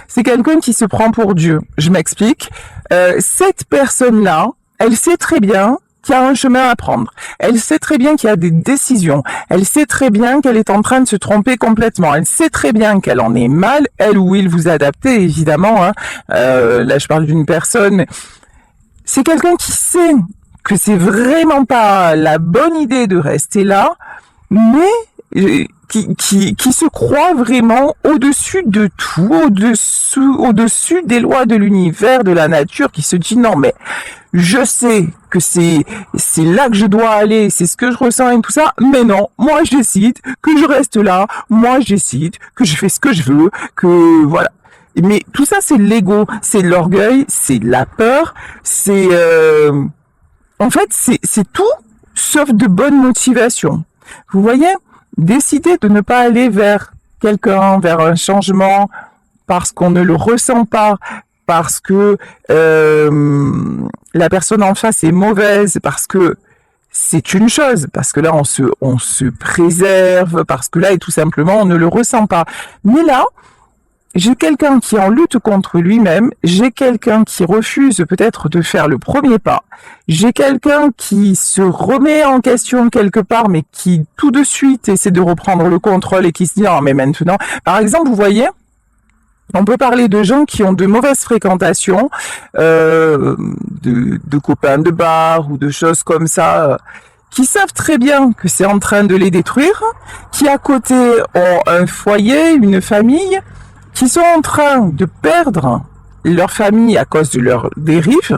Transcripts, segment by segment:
C'est quelqu'un qui se prend pour Dieu. Je m'explique. Cette personne-là, elle sait très bien qu'il y a un chemin à prendre. Elle sait très bien qu'il y a des décisions. Elle sait très bien qu'elle est en train de se tromper complètement. Elle sait très bien qu'elle en est mal, elle ou il vous adaptez, évidemment. Hein. Là, je parle d'une personne, mais c'est quelqu'un qui sait que c'est vraiment pas la bonne idée de rester là, mais qui se croit vraiment au-dessus de tout, au-dessus des lois de l'univers, de la nature, qui se dit non mais je sais que c'est là que je dois aller, c'est ce que je ressens et tout ça, mais non, moi je décide que je reste là, moi je décide que je fais ce que je veux, que voilà. Mais tout ça c'est l'ego, c'est l'orgueil, c'est la peur, c'est en fait c'est tout sauf de bonne motivation. Vous voyez? Décider de ne pas aller vers quelqu'un, vers un changement, parce qu'on ne le ressent pas, parce que la personne en face est mauvaise, parce que c'est une chose, parce que là on se préserve, parce que là et tout simplement on ne le ressent pas. Mais là, j'ai quelqu'un qui est en lutte contre lui-même, j'ai quelqu'un qui refuse peut-être de faire le premier pas, j'ai quelqu'un qui se remet en question quelque part, mais qui tout de suite essaie de reprendre le contrôle et qui se dit non mais maintenant, par exemple vous voyez, on peut parler de gens qui ont de mauvaises fréquentations, de copains de bar ou de choses comme ça, qui savent très bien que c'est en train de les détruire, qui à côté ont un foyer, une famille, qui sont en train de perdre leur famille à cause de leur dérive,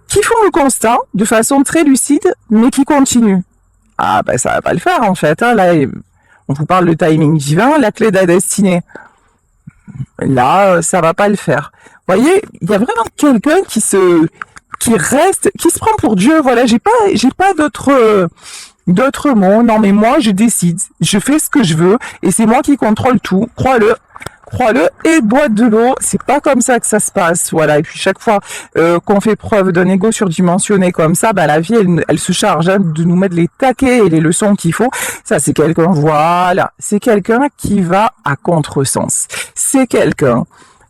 qui font le constat de façon très lucide, mais qui continuent. Ah ben ça va pas le faire en fait. Hein. Là, on vous parle de timing divin, la clé de la destinée. Là, ça va pas le faire. Vous voyez, il y a vraiment quelqu'un qui se prend pour Dieu. Voilà, j'ai pas d'autres mots. Non mais moi je décide, je fais ce que je veux et c'est moi qui contrôle tout. Crois-le et bois de l'eau. C'est pas comme ça que ça se passe. Voilà. Et puis chaque fois qu'on fait preuve d'un ego surdimensionné comme ça, bah la vie elle se charge hein, de nous mettre les taquets et les leçons qu'il faut. Ça c'est quelqu'un. Voilà, c'est quelqu'un qui va à contresens. C'est quelqu'un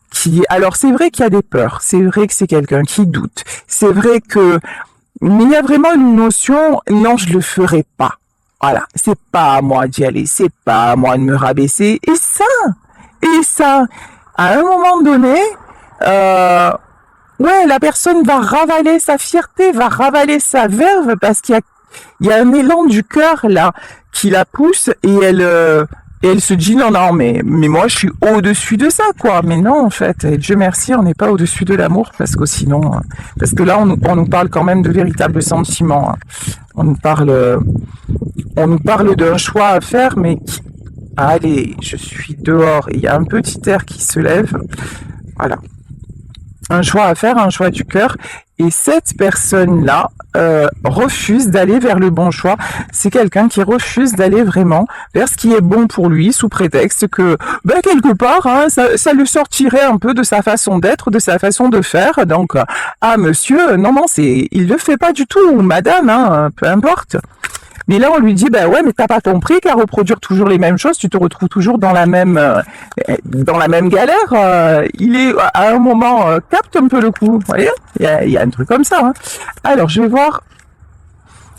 qui. Alors c'est vrai qu'il y a des peurs. C'est vrai que c'est quelqu'un qui doute. C'est vrai que. Mais il y a vraiment une notion. Non, je le ferai pas. Voilà. C'est pas à moi d'y aller. C'est pas à moi de me rabaisser. Et ça, à un moment donné, ouais, la personne va ravaler sa fierté, va ravaler sa verve parce qu'il y a un élan du cœur là qui la pousse et elle se dit non mais moi je suis au-dessus de ça quoi. Mais non en fait, et Dieu merci, on n'est pas au-dessus de l'amour parce que là on nous parle quand même de véritables sentiments. Hein. On nous parle d'un choix à faire mais qui allez, je suis dehors, il y a un petit air qui se lève, voilà. Un choix à faire, un choix du cœur, et cette personne-là refuse d'aller vers le bon choix. C'est quelqu'un qui refuse d'aller vraiment vers ce qui est bon pour lui, sous prétexte que, ben quelque part, hein, ça le sortirait un peu de sa façon d'être, de sa façon de faire. Donc, ah monsieur, non, il le fait pas du tout, ou madame, hein, peu importe. Mais là, on lui dit, bah ouais, mais t'as pas compris qu'à reproduire toujours les mêmes choses, tu te retrouves toujours dans la même galère. Il est, à un moment, capte un peu le coup. Vous voyez, il y a un truc comme ça. Hein. Alors, je vais voir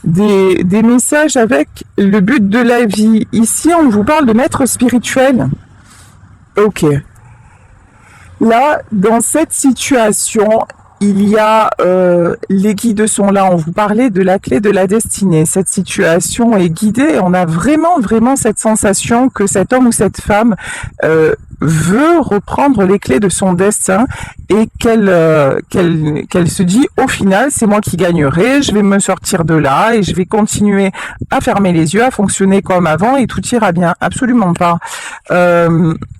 des messages avec le but de la vie. Ici, on vous parle de maître spirituel. Ok. Là, dans cette situation, il y a les guides sont là. On vous parlait de la clé de la destinée. Cette situation est guidée. On a vraiment cette sensation que cet homme ou cette femme veut reprendre les clés de son destin et qu'elle se dit au final c'est moi qui gagnerai. Je vais me sortir de là et je vais continuer à fermer les yeux, à fonctionner comme avant et tout ira bien. Absolument pas.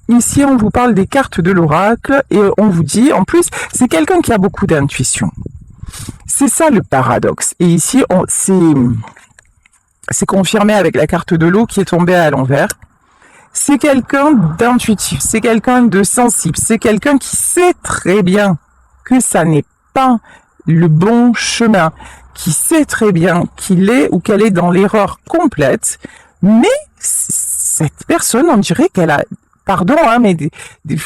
Ici, on vous parle des cartes de l'oracle et on vous dit, en plus, c'est quelqu'un qui a beaucoup d'intuition. C'est ça le paradoxe. Et ici, c'est confirmé avec la carte de l'eau qui est tombée à l'envers. C'est quelqu'un d'intuitif, c'est quelqu'un de sensible, c'est quelqu'un qui sait très bien que ça n'est pas le bon chemin, qui sait très bien qu'il est ou qu'elle est dans l'erreur complète, mais cette personne, on dirait qu'elle a, pardon, hein, mais il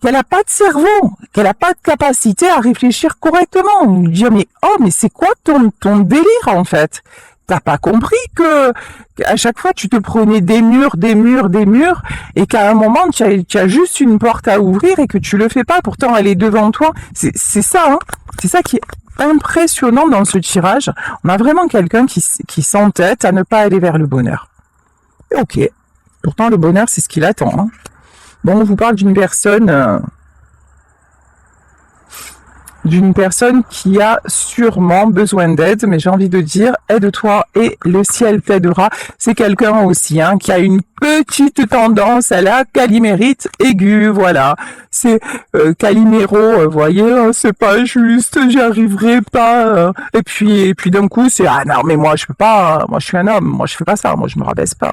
qu'elle n'a pas de cerveau, qu'elle n'a pas de capacité à réfléchir correctement. Ou dire, mais oh, mais c'est quoi ton délire en fait? T'as pas compris que à chaque fois tu te prenais des murs, et qu'à un moment tu as juste une porte à ouvrir et que tu le fais pas. Pourtant elle est devant toi. C'est ça, hein. C'est ça qui est impressionnant dans ce tirage. On a vraiment quelqu'un qui s'entête à ne pas aller vers le bonheur. Ok. Pourtant le bonheur c'est ce qu'il attend. Hein. Bon, on vous parle d'une personne qui a sûrement besoin d'aide, mais j'ai envie de dire, aide-toi et le ciel t'aidera. C'est quelqu'un aussi, hein, qui a une petite tendance à la calimérite aiguë, voilà. C'est Caliméro, voyez, oh, c'est pas juste, j'y arriverai pas. Et puis d'un coup, c'est ah non, mais moi je peux pas, moi je suis un homme, moi je fais pas ça, moi je me rabaisse pas.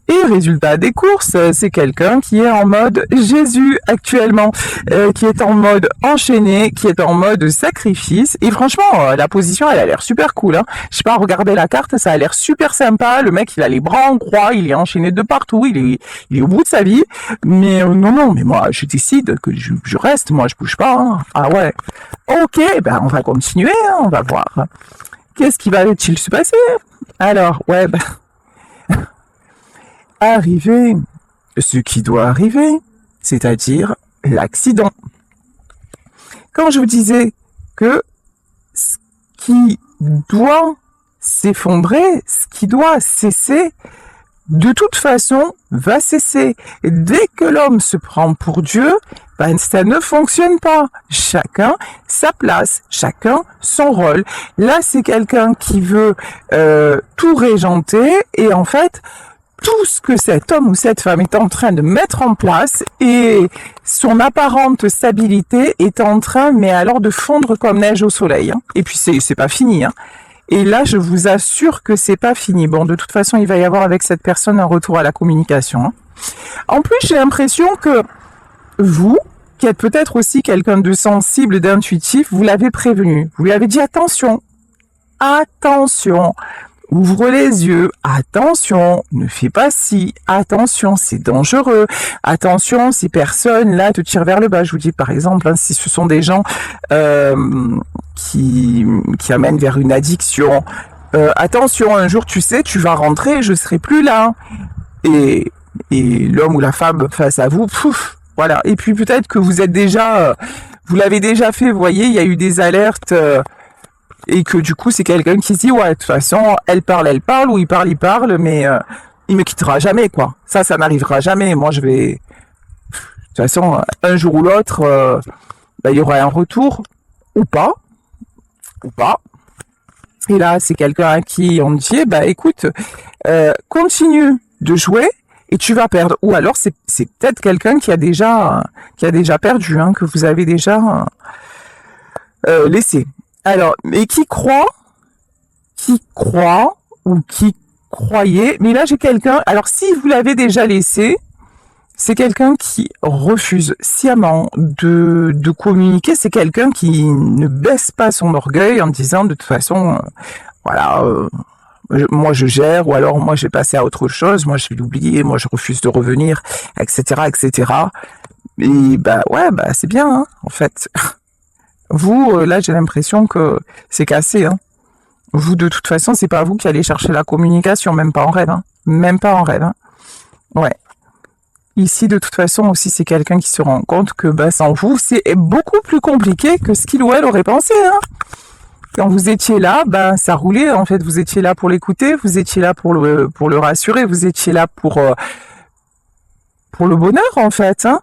Et résultat des courses, c'est quelqu'un qui est en mode Jésus actuellement, qui est en mode enchaîné, qui est en mode sacrifice. Et franchement, la position, elle a l'air super cool. Hein. Je sais pas, regardez la carte, ça a l'air super sympa. Le mec, il a les bras en croix, il est enchaîné de partout, il est au bout de sa vie. Mais non, mais moi, je décide que je reste, moi, je bouge pas. Hein. Ah ouais. Ok, ben on va continuer, hein, on va voir. Qu'est-ce qui va-t-il se passer? Alors, ouais, ben... arriver ce qui doit arriver, c'est-à-dire l'accident. Quand je vous disais que ce qui doit s'effondrer, ce qui doit cesser, de toute façon, va cesser. Et dès que l'homme se prend pour Dieu, ben, ça ne fonctionne pas. Chacun sa place, chacun son rôle. Là, c'est quelqu'un qui veut tout régenter et en fait, tout ce que cet homme ou cette femme est en train de mettre en place et son apparente stabilité est en train, mais alors de fondre comme neige au soleil. Hein. Et puis c'est pas fini. Hein. Et là, je vous assure que c'est pas fini. Bon, de toute façon, il va y avoir avec cette personne un retour à la communication. Hein. En plus, j'ai l'impression que vous, qui êtes peut-être aussi quelqu'un de sensible, d'intuitif, vous l'avez prévenu. Vous lui avez dit attention, attention. Ouvre les yeux, attention, ne fais pas ci, attention, c'est dangereux, attention, ces personnes-là te tirent vers le bas. Je vous dis par exemple, hein, si ce sont des gens qui amènent vers une addiction, attention, un jour tu sais, tu vas rentrer, je serai plus là. Et l'homme ou la femme face à vous, pouf, voilà. Et puis peut-être que vous êtes déjà, vous l'avez déjà fait, vous voyez, il y a eu des alertes... et que du coup c'est quelqu'un qui se dit ouais de toute façon elle parle ou il parle mais il me quittera jamais quoi, ça n'arrivera jamais, moi je vais de toute façon un jour ou l'autre il y aura un retour ou pas et là c'est quelqu'un à qui on dit écoute continue de jouer et tu vas perdre, ou alors c'est peut-être quelqu'un qui a déjà perdu, hein, que vous avez déjà laissé. Alors, mais qui croit ou qui croyait, mais là j'ai quelqu'un, alors si vous l'avez déjà laissé, c'est quelqu'un qui refuse sciemment de communiquer, c'est quelqu'un qui ne baisse pas son orgueil en disant de toute façon, moi je gère, ou alors moi j'ai passé à autre chose, moi je vais l'oublier, moi je refuse de revenir, etc. Et c'est bien, hein, en fait. Vous, là, j'ai l'impression que c'est cassé. Hein. Vous, de toute façon, c'est pas vous qui allez chercher la communication, même pas en rêve. Hein. Même pas en rêve. Hein. Ouais. Ici, de toute façon, aussi, c'est quelqu'un qui se rend compte que sans vous, c'est beaucoup plus compliqué que ce qu'il ou elle aurait pensé. Hein. Quand vous étiez là, ça roulait. En fait, vous étiez là pour l'écouter, vous étiez là pour le rassurer, vous étiez là pour le bonheur, en fait. Hein.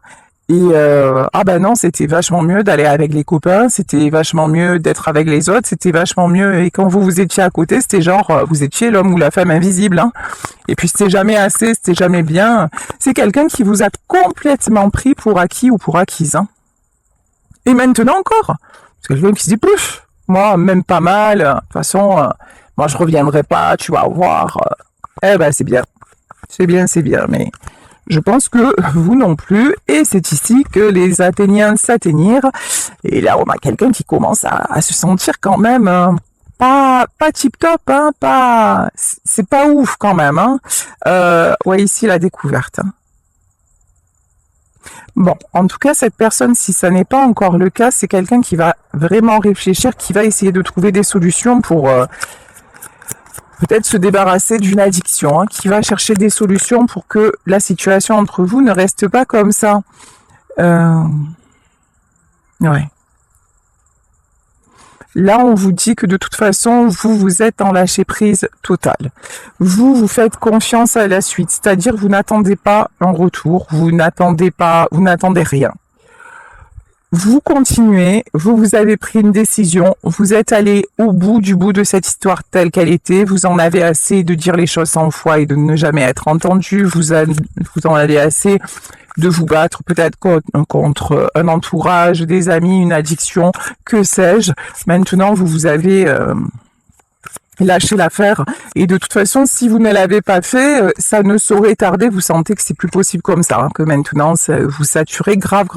Et non, c'était vachement mieux d'aller avec les copains, c'était vachement mieux d'être avec les autres, c'était vachement mieux. Et quand vous étiez à côté, c'était genre, vous étiez l'homme ou la femme invisible. Hein. Et puis c'était jamais assez, c'était jamais bien. C'est quelqu'un qui vous a complètement pris pour acquis ou pour acquise. Hein. Et maintenant encore, c'est quelqu'un qui se dit, pouf, moi, même pas mal, de toute façon, moi je reviendrai pas, tu vas voir. C'est bien. C'est bien, mais... je pense que vous non plus, et c'est ici que les Athéniens s'atteignirent. Et là, on a quelqu'un qui commence à se sentir quand même pas tip top, hein, c'est pas ouf quand même. Hein. Ici la découverte. Hein. Bon, en tout cas, cette personne, si ça n'est pas encore le cas, c'est quelqu'un qui va vraiment réfléchir, qui va essayer de trouver des solutions pour peut-être se débarrasser d'une addiction, hein, qui va chercher des solutions pour que la situation entre vous ne reste pas comme ça. Ouais. Là, on vous dit que de toute façon, vous êtes en lâcher prise totale. Vous faites confiance à la suite, c'est-à-dire vous n'attendez pas un retour, vous n'attendez rien. Vous continuez, vous avez pris une décision, vous êtes allé au bout du bout de cette histoire telle qu'elle était, vous en avez assez de dire les choses 100 fois et de ne jamais être entendu, vous en avez assez de vous battre peut-être contre un entourage, des amis, une addiction, que sais-je. Maintenant, vous avez lâché l'affaire et de toute façon, si vous ne l'avez pas fait, ça ne saurait tarder. Vous sentez que c'est plus possible comme ça, hein, que maintenant vous saturez grave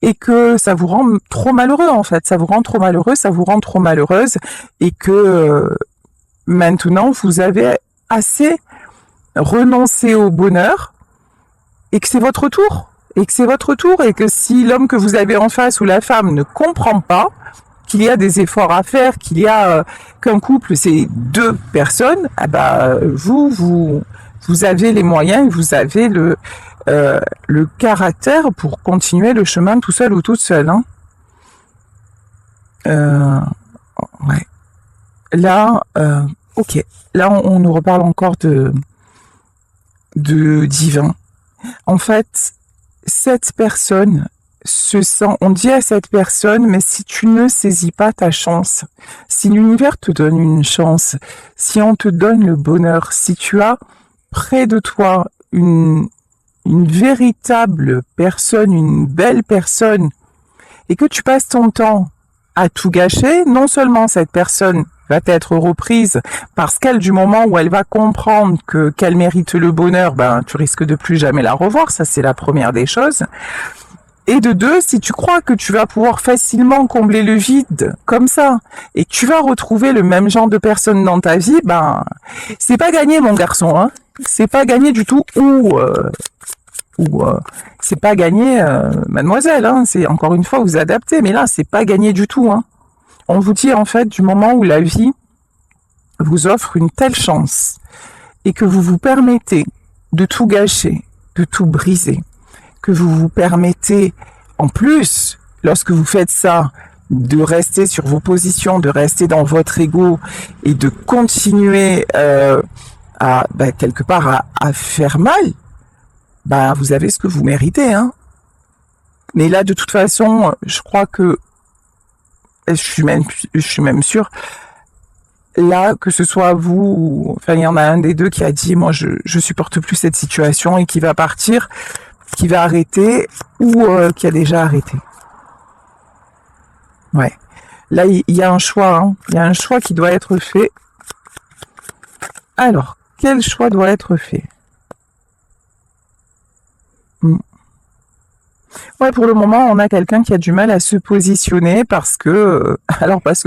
et que ça vous rend trop malheureux en fait. Ça vous rend trop malheureux, ça vous rend trop malheureuse et que maintenant vous avez assez renoncé au bonheur. Et que c'est votre tour, et que si l'homme que vous avez en face ou la femme ne comprend pas qu'il y a des efforts à faire, qu'il y a qu'un couple, c'est deux personnes, ah bah vous avez les moyens, vous avez le caractère pour continuer le chemin tout seul ou toute seule. Hein. Ouais. Là, ok. Là, on nous reparle encore de divin. En fait, cette personne se sent, on dit à cette personne, mais si tu ne saisis pas ta chance, si l'univers te donne une chance, si on te donne le bonheur, si tu as près de toi une véritable personne, une belle personne, et que tu passes ton temps à tout gâcher, non seulement cette personne va être reprise parce qu'elle, du moment où elle va comprendre qu'elle mérite le bonheur, ben tu risques de plus jamais la revoir, ça c'est la première des choses. Et de deux, si tu crois que tu vas pouvoir facilement combler le vide comme ça et que tu vas retrouver le même genre de personne dans ta vie, ben c'est pas gagné mon garçon, hein. C'est pas gagné du tout ou c'est pas gagné mademoiselle, hein. C'est encore une fois vous adaptez, mais là c'est pas gagné du tout, hein. On vous dit en fait du moment où la vie vous offre une telle chance et que vous vous permettez de tout gâcher, de tout briser, que vous vous permettez en plus, lorsque vous faites ça, de rester sur vos positions, de rester dans votre ego et de continuer quelque part à faire mal, vous avez ce que vous méritez, hein. Mais là, de toute façon, je crois que je suis même sûre, là, que ce soit vous, ou, enfin, il y en a un des deux qui a dit, moi, je supporte plus cette situation et qui va partir, qui va arrêter, ou qui a déjà arrêté. Ouais. Là, il y a un choix, hein. Il y a un choix qui doit être fait. Alors, quel choix doit être fait? Ouais, pour le moment, on a quelqu'un qui a du mal à se positionner parce que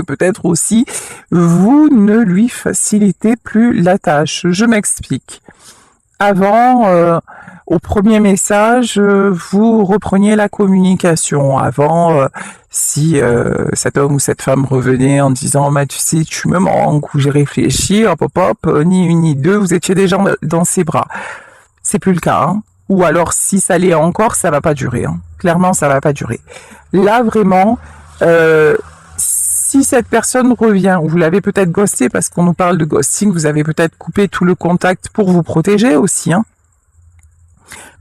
peut-être aussi, vous ne lui facilitez plus la tâche. Je m'explique. Avant, au premier message, vous repreniez la communication. Avant, si cet homme ou cette femme revenait en disant « tu sais, tu me manques » ou « j'ai réfléchi », ni une ni deux, vous étiez déjà dans ses bras. C'est plus le cas, hein. Ou alors, si ça l'est encore, ça va pas durer, hein. Clairement, ça va pas durer. Là, vraiment, si cette personne revient, vous l'avez peut-être ghosté parce qu'on nous parle de ghosting, vous avez peut-être coupé tout le contact pour vous protéger aussi, hein.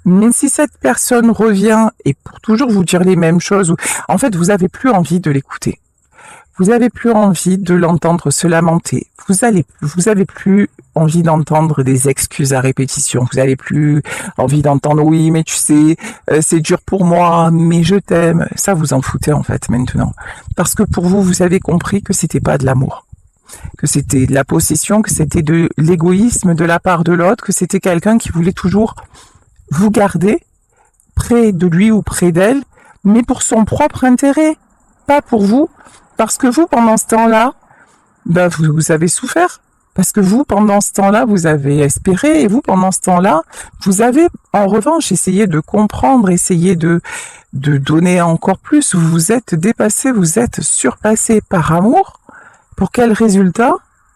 Mais si cette personne revient et pour toujours vous dire les mêmes choses, en fait, vous avez plus envie de l'écouter. Vous avez plus envie de l'entendre se lamenter. Vous avez plus envie d'entendre des excuses à répétition. Vous avez plus envie d'entendre oui, mais tu sais, c'est dur pour moi, mais je t'aime. Ça, vous en foutez en fait maintenant, parce que pour vous, vous avez compris que c'était pas de l'amour, que c'était de la possession, que c'était de l'égoïsme de la part de l'autre, que c'était quelqu'un qui voulait toujours vous garder près de lui ou près d'elle, mais pour son propre intérêt, pas pour vous. Parce que vous, pendant ce temps-là, vous avez souffert. Parce que vous, pendant ce temps-là, vous avez espéré, et vous, pendant ce temps-là, vous avez, en revanche, essayé de comprendre, essayé de donner encore plus. Vous vous êtes dépassé, vous êtes surpassé par amour. Pour quel résultat?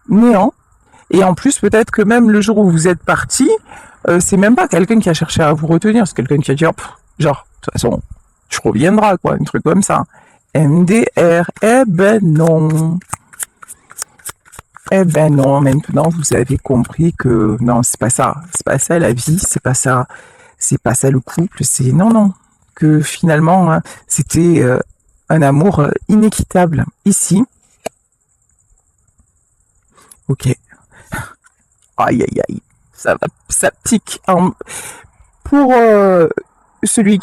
Néant. Et en plus, peut-être que même le jour où vous êtes parti, c'est même pas quelqu'un qui a cherché à vous retenir, c'est quelqu'un qui a dit, oh, genre, de toute façon, tu reviendras, quoi, un truc comme ça. MDR, eh ben non. Eh ben non, maintenant vous avez compris que non, c'est pas ça la vie, c'est pas ça le couple, c'est non, que finalement hein, c'était un amour inéquitable ici. Ok, aïe aïe aïe, ça pique. Pour celui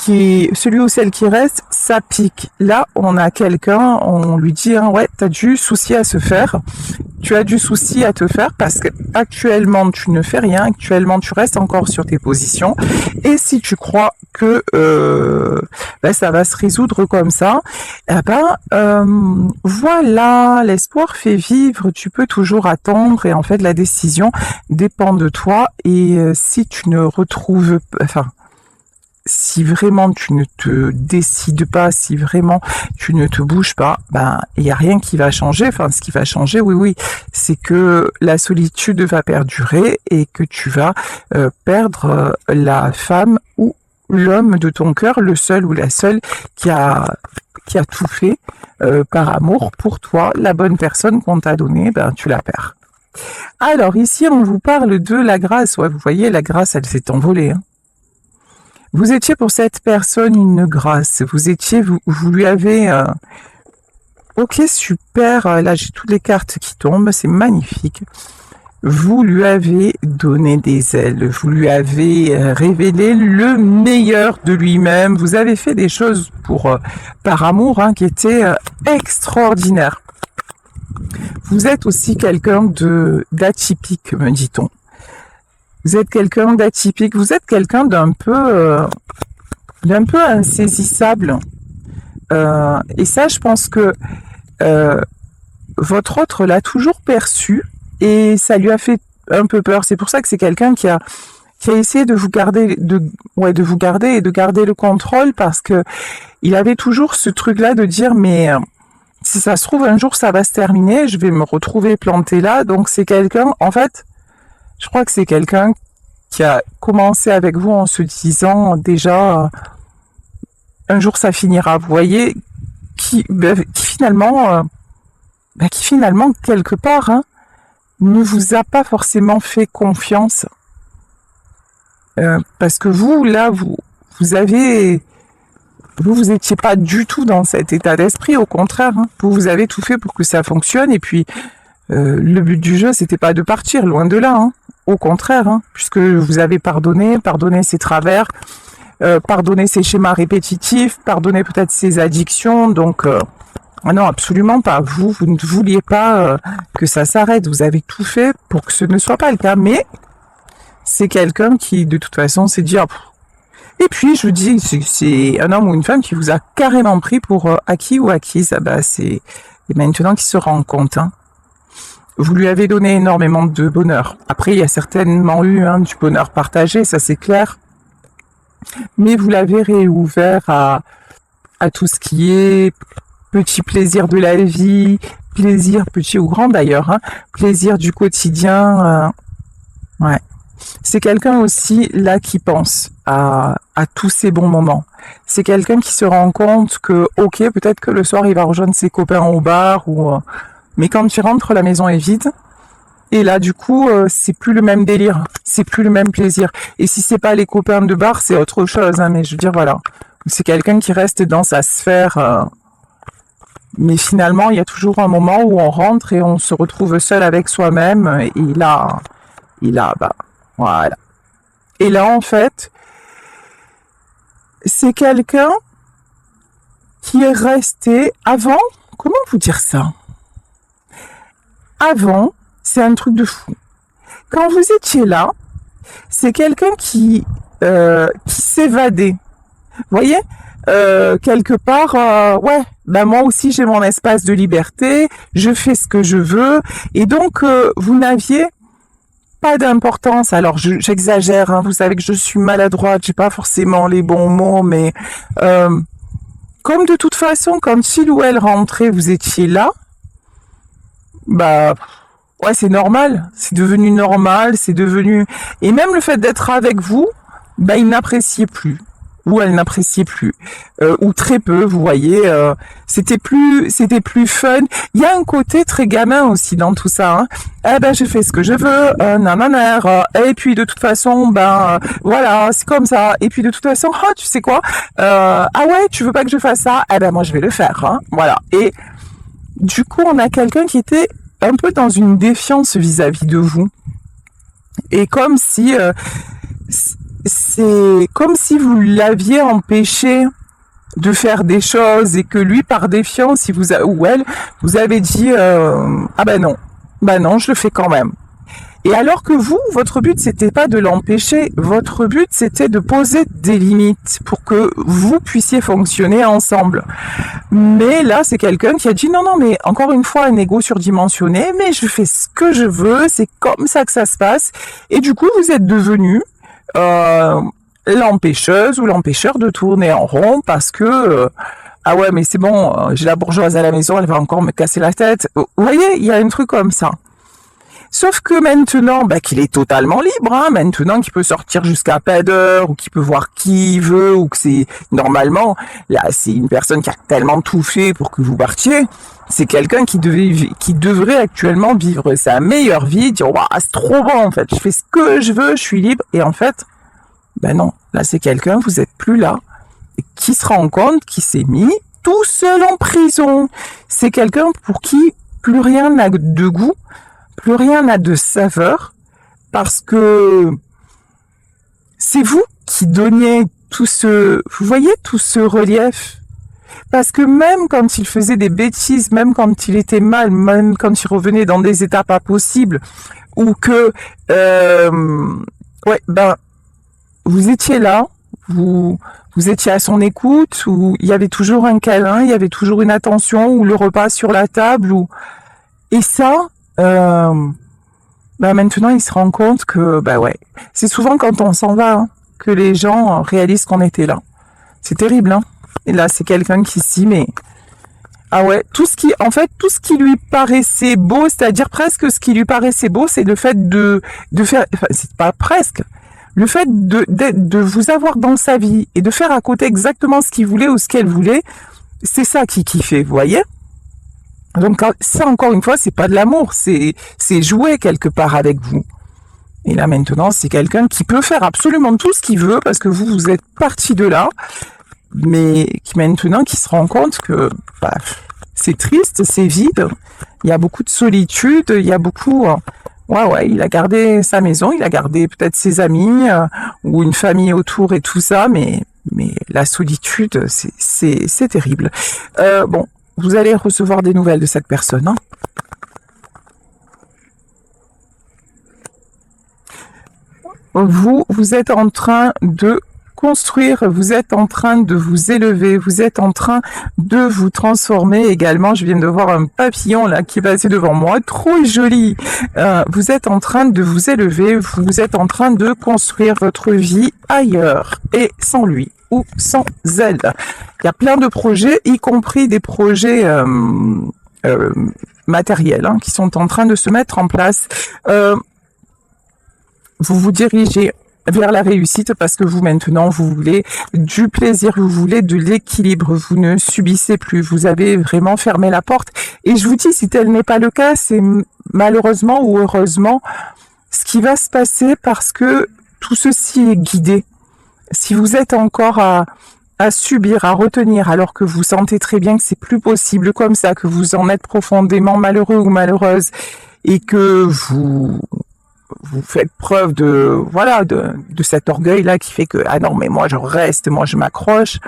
ou celle qui reste, ça pique. Là, on a quelqu'un, on lui dit hein, ouais, t'as du souci à se faire. Tu as du souci à te faire parce que actuellement tu ne fais rien, actuellement tu restes encore sur tes positions. Et si tu crois que ça va se résoudre comme ça, voilà, l'espoir fait vivre. Tu peux toujours attendre et en fait la décision dépend de toi. Et si tu ne retrouves, si vraiment tu ne te décides pas, si vraiment tu ne te bouges pas, il y a rien qui va changer. Enfin, ce qui va changer, oui, c'est que la solitude va perdurer et que tu vas perdre la femme ou l'homme de ton cœur, le seul ou la seule qui a tout fait par amour pour toi. La bonne personne qu'on t'a donnée, tu la perds. Alors ici, on vous parle de la grâce. Ouais, vous voyez, la grâce, elle s'est envolée. Hein. Vous étiez pour cette personne une grâce. Vous lui avez... Ok, super. Là, j'ai toutes les cartes qui tombent. C'est magnifique. Vous lui avez donné des ailes. Vous lui avez révélé le meilleur de lui-même. Vous avez fait des choses par amour qui étaient extraordinaires. Vous êtes aussi quelqu'un d'atypique, me dit-on. Vous êtes quelqu'un d'atypique, vous êtes quelqu'un d'un peu insaisissable. Et ça, je pense que votre autre l'a toujours perçu et ça lui a fait un peu peur. C'est pour ça que c'est quelqu'un qui a essayé de vous garder, de vous garder et de garder le contrôle parce que il avait toujours ce truc-là de dire mais si ça se trouve un jour ça va se terminer, je vais me retrouver planté là. Donc c'est quelqu'un, en fait. Je crois que c'est quelqu'un qui a commencé avec vous en se disant déjà un jour ça finira. Vous voyez, qui finalement quelque part ne vous a pas forcément fait confiance parce que vous là vous étiez pas du tout dans cet état d'esprit. Au contraire, vous avez tout fait pour que ça fonctionne et puis le but du jeu c'était pas de partir, loin de là. Au contraire, puisque vous avez pardonné ses travers, pardonné ses schémas répétitifs, pardonné peut-être ses addictions. Donc, non, absolument pas. Vous ne vouliez pas que ça s'arrête. Vous avez tout fait pour que ce ne soit pas le cas. Mais c'est quelqu'un qui, de toute façon, s'est dit... Et puis, je vous dis, c'est un homme ou une femme qui vous a carrément pris pour acquis ou acquise. C'est maintenant qu'il se rend compte. Vous lui avez donné énormément de bonheur. Après, il y a certainement eu du bonheur partagé, ça c'est clair. Mais vous l'avez réouvert à tout ce qui est petit plaisir de la vie, plaisir petit ou grand d'ailleurs, plaisir du quotidien. Ouais. C'est quelqu'un aussi là qui pense à tous ces bons moments. C'est quelqu'un qui se rend compte que, ok, peut-être que le soir il va rejoindre ses copains au bar mais quand tu rentres, la maison est vide. Et là, du coup, c'est plus le même délire. C'est plus le même plaisir. Et si c'est pas les copains de bar, c'est autre chose. Mais je veux dire, voilà. C'est quelqu'un qui reste dans sa sphère. Mais finalement, il y a toujours un moment où on rentre et on se retrouve seul avec soi-même. Et là, voilà. Et là, en fait, c'est quelqu'un qui est resté avant. Comment vous dire ça? Avant, c'est un truc de fou. Quand vous étiez là, c'est quelqu'un qui s'évadait. Vous voyez, quelque part, ouais, ben moi aussi j'ai mon espace de liberté, je fais ce que je veux, et donc vous n'aviez pas d'importance. Alors j'exagère, hein, vous savez que je suis maladroite, j'ai pas forcément les bons mots, mais comme de toute façon, quand il ou elle rentrait, vous étiez là, bah ouais, c'est normal, c'est devenu normal, c'est devenu... Et même le fait d'être avec vous, bah il n'appréciait plus, ou elle n'appréciait plus, ou très peu, vous voyez, c'était plus fun. Il y a un côté très gamin aussi dans tout ça, hein. Eh ben je fais ce que je veux, nanana, et puis de toute façon, ben voilà, c'est comme ça, et puis de toute façon, oh, tu sais quoi, ah ouais, tu veux pas que je fasse ça, eh ben moi je vais le faire, hein, voilà. Et du coup, on a quelqu'un qui était un peu dans une défiance vis-à-vis de vous. Et comme si c'est comme si vous l'aviez empêché de faire des choses et que lui, par défiance, ou elle, vous avez dit ah ben non, je le fais quand même. Et alors que vous, votre but, c'était pas de l'empêcher, votre but, c'était de poser des limites pour que vous puissiez fonctionner ensemble. Mais là, c'est quelqu'un qui a dit non, mais encore une fois, un ego surdimensionné, mais je fais ce que je veux, c'est comme ça que ça se passe. Et du coup, vous êtes devenu l'empêcheuse ou l'empêcheur de tourner en rond parce que ah ouais, mais c'est bon, j'ai la bourgeoise à la maison, elle va encore me casser la tête. Vous voyez, il y a un truc comme ça. Sauf que maintenant, bah, qu'il est totalement libre, hein, maintenant qu'il peut sortir jusqu'à pas d'heure, ou qu'il peut voir qui il veut, ou que c'est normalement, là, c'est une personne qui a tellement tout fait pour que vous partiez. C'est quelqu'un qui devrait actuellement vivre sa meilleure vie, dire waouh, c'est trop bon en fait, je fais ce que je veux, je suis libre. Et en fait, ben non, là c'est quelqu'un, vous êtes plus là, et qui se rend compte qu'il s'est mis tout seul en prison. C'est quelqu'un pour qui plus rien n'a de goût. Plus rien n'a de saveur parce que c'est vous qui donniez vous voyez tout ce relief. Parce que même quand il faisait des bêtises, même quand il était mal, même quand il revenait dans des états pas possibles, ou que, ouais, ben, vous étiez là, vous étiez à son écoute, ou il y avait toujours un câlin, il y avait toujours une attention, ou le repas sur la table, et ça, bah maintenant il se rend compte que bah ouais, c'est souvent quand on s'en va hein, que les gens réalisent qu'on était là. C'est terrible hein. Et là c'est quelqu'un qui se dit mais ah ouais, tout ce qui lui paraissait beau, c'est-à-dire presque ce qui lui paraissait beau, c'est le fait de faire, enfin c'est pas presque, le fait de vous avoir dans sa vie et de faire à côté exactement ce qu'il voulait ou ce qu'elle voulait, c'est ça qui kiffait, vous voyez. Donc ça encore une fois, c'est pas de l'amour, c'est jouer quelque part avec vous. Et là maintenant, c'est quelqu'un qui peut faire absolument tout ce qu'il veut parce que vous êtes parti de là, mais qui se rend compte que bah, c'est triste, c'est vide, il y a beaucoup de solitude, il y a beaucoup... ouais, il a gardé sa maison, il a gardé peut-être ses amis ou une famille autour et tout ça, mais la solitude, c'est terrible. Bon. Vous allez recevoir des nouvelles de cette personne. Hein. Vous êtes en train de construire, vous êtes en train de vous élever, vous êtes en train de vous transformer également. Je viens de voir un papillon là qui est passé devant moi, trop joli. Vous êtes en train de vous élever, vous êtes en train de construire votre vie ailleurs et sans lui ou sans elle. Il y a plein de projets, y compris des projets matériels hein, qui sont en train de se mettre en place. Vous vous dirigez vers la réussite parce que vous maintenant vous voulez du plaisir, vous voulez de l'équilibre, vous ne subissez plus, vous avez vraiment fermé la porte. Et je vous dis, si tel n'est pas le cas, c'est malheureusement ou heureusement ce qui va se passer parce que tout ceci est guidé. Si vous êtes encore à subir, à retenir, alors que vous sentez très bien que c'est plus possible comme ça, que vous en êtes profondément malheureux ou malheureuse, et que vous faites preuve de cet orgueil là qui fait que ah non mais moi je reste, moi je m'accroche,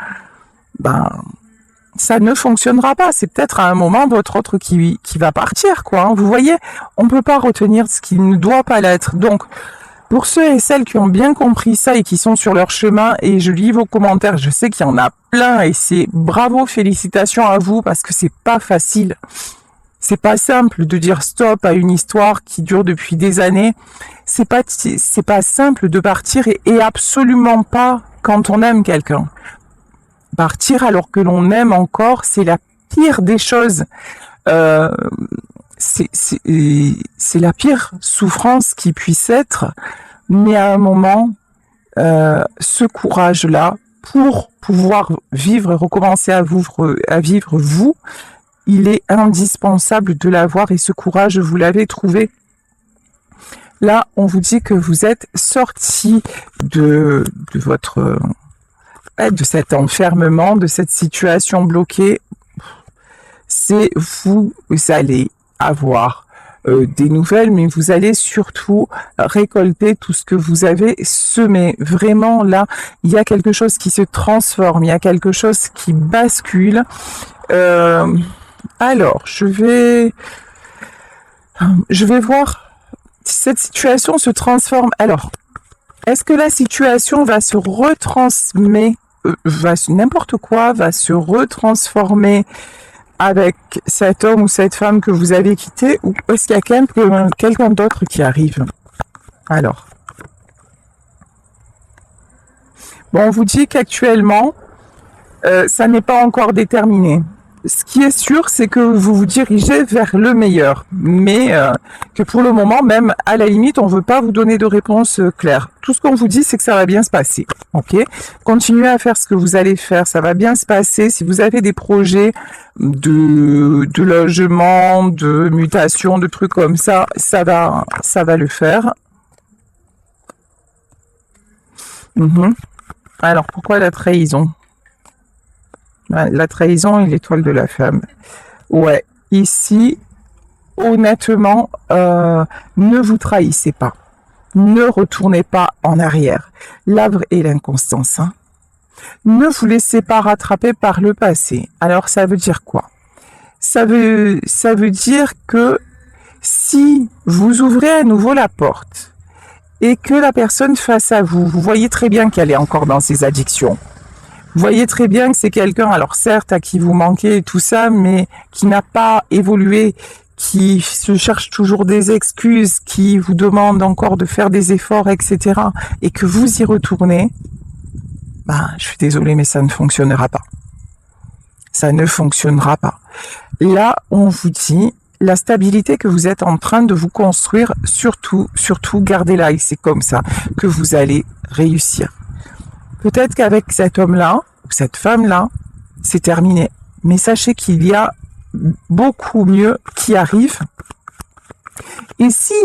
ben ça ne fonctionnera pas. C'est peut-être à un moment votre autre qui va partir quoi. Hein. Vous voyez, on peut pas retenir ce qui ne doit pas l'être. Donc Pour ceux et celles qui ont bien compris ça et qui sont sur leur chemin, et je lis vos commentaires, je sais qu'il y en a plein et c'est bravo, félicitations à vous parce que c'est pas facile. C'est pas simple de dire stop à une histoire qui dure depuis des années. C'est pas simple de partir et absolument pas quand on aime quelqu'un. Partir alors que l'on aime encore, c'est la pire des choses. C'est la pire souffrance qui puisse être, mais à un moment, ce courage-là, pour pouvoir vivre et recommencer à vivre vous, il est indispensable de l'avoir et ce courage, vous l'avez trouvé. Là, on vous dit que vous êtes sorti de votre de cet enfermement, de cette situation bloquée. C'est vous allez avoir des nouvelles, mais vous allez surtout récolter tout ce que vous avez semé. Vraiment, là, il y a quelque chose qui se transforme, il y a quelque chose qui bascule. Alors, je vais voir si cette situation se transforme. Alors, est-ce que la situation va se retransmettre, n'importe quoi va se retransformer avec cet homme ou cette femme que vous avez quitté, ou est-ce qu'il y a quelqu'un d'autre qui arrive? Alors, bon, on vous dit qu'actuellement, ça n'est pas encore déterminé. Ce qui est sûr, c'est que vous vous dirigez vers le meilleur, mais que pour le moment, même à la limite, on ne veut pas vous donner de réponse claire. Tout ce qu'on vous dit, c'est que ça va bien se passer. Ok? Continuez à faire ce que vous allez faire, ça va bien se passer. Si vous avez des projets de logement, de mutation, de trucs comme ça, ça va le faire. Alors, pourquoi la trahison? La trahison et l'étoile de la femme. Ouais, ici, honnêtement, ne vous trahissez pas. Ne retournez pas en arrière. L'arbre et l'inconstance. Hein. Ne vous laissez pas rattraper par le passé. Alors, ça veut dire quoi? Ça veut dire que si vous ouvrez à nouveau la porte et que la personne face à vous, vous voyez très bien qu'elle est encore dans ses addictions. Vous voyez très bien que c'est quelqu'un, alors certes, à qui vous manquez et tout ça, mais qui n'a pas évolué, qui se cherche toujours des excuses, qui vous demande encore de faire des efforts, etc. Et que vous y retournez, je suis désolée, mais ça ne fonctionnera pas. Ça ne fonctionnera pas. Là, on vous dit, la stabilité que vous êtes en train de vous construire, surtout, gardez-la, et c'est comme ça que vous allez réussir. Peut-être qu'avec cet homme-là, ou cette femme-là, c'est terminé. Mais sachez qu'il y a beaucoup mieux qui arrive. Et si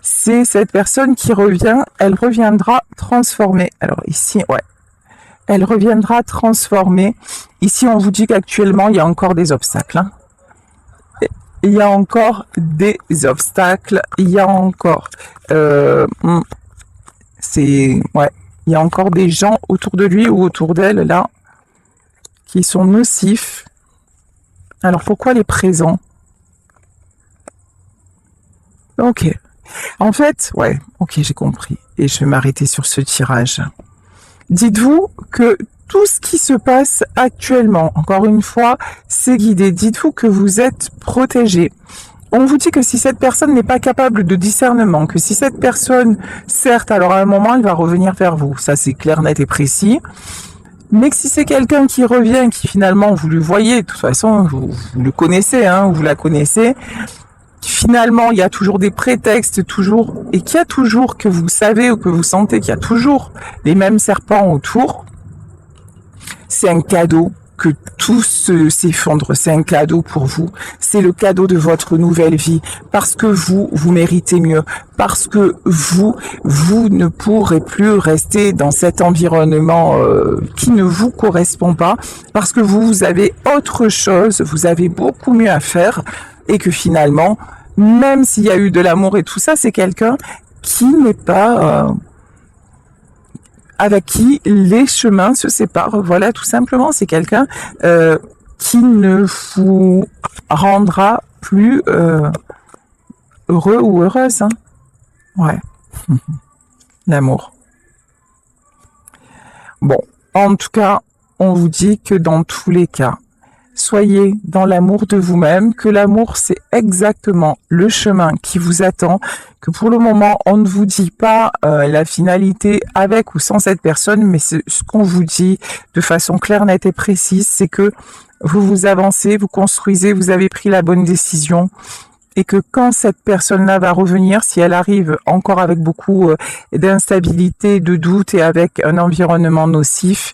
c'est cette personne qui revient, elle reviendra transformée. Alors ici, ouais, elle reviendra transformée. Ici, on vous dit qu'actuellement, il y a encore des obstacles. Hein. Il y a encore des obstacles. Il y a encore... ouais. Il y a encore des gens autour de lui ou autour d'elle, là, qui sont nocifs. Alors, pourquoi les présents? Ok. En fait, ouais, ok, j'ai compris. Et je vais m'arrêter sur ce tirage. Dites-vous que tout ce qui se passe actuellement, encore une fois, c'est guidé. Dites-vous que vous êtes protégé. On vous dit que si cette personne n'est pas capable de discernement, que si cette personne, certes, alors à un moment, elle va revenir vers vous, ça c'est clair, net et précis, mais que si c'est quelqu'un qui revient, qui finalement, vous le voyez, de toute façon, vous le connaissez, hein, vous la connaissez, finalement, il y a toujours des prétextes, toujours, et qu'il y a toujours, que vous savez ou que vous sentez qu'il y a toujours les mêmes serpents autour, c'est un cadeau. Que tout s'effondre, c'est un cadeau pour vous. C'est le cadeau de votre nouvelle vie. Parce que vous méritez mieux. Parce que vous ne pourrez plus rester dans cet environnement qui ne vous correspond pas. Parce que vous avez autre chose, vous avez beaucoup mieux à faire. Et que finalement, même s'il y a eu de l'amour et tout ça, c'est quelqu'un qui n'est pas... avec qui les chemins se séparent. Voilà, tout simplement, c'est quelqu'un qui ne vous rendra plus heureux ou heureuse. Hein. Ouais. l'amour. Bon, en tout cas, on vous dit que dans tous les cas, soyez dans l'amour de vous-même, que l'amour, c'est exactement le chemin qui vous attend, que pour le moment, on ne vous dit pas la finalité avec ou sans cette personne, mais ce qu'on vous dit de façon claire, nette et précise, c'est que vous avancez, vous construisez, vous avez pris la bonne décision, et que quand cette personne-là va revenir, si elle arrive encore avec beaucoup d'instabilité, de doute et avec un environnement nocif,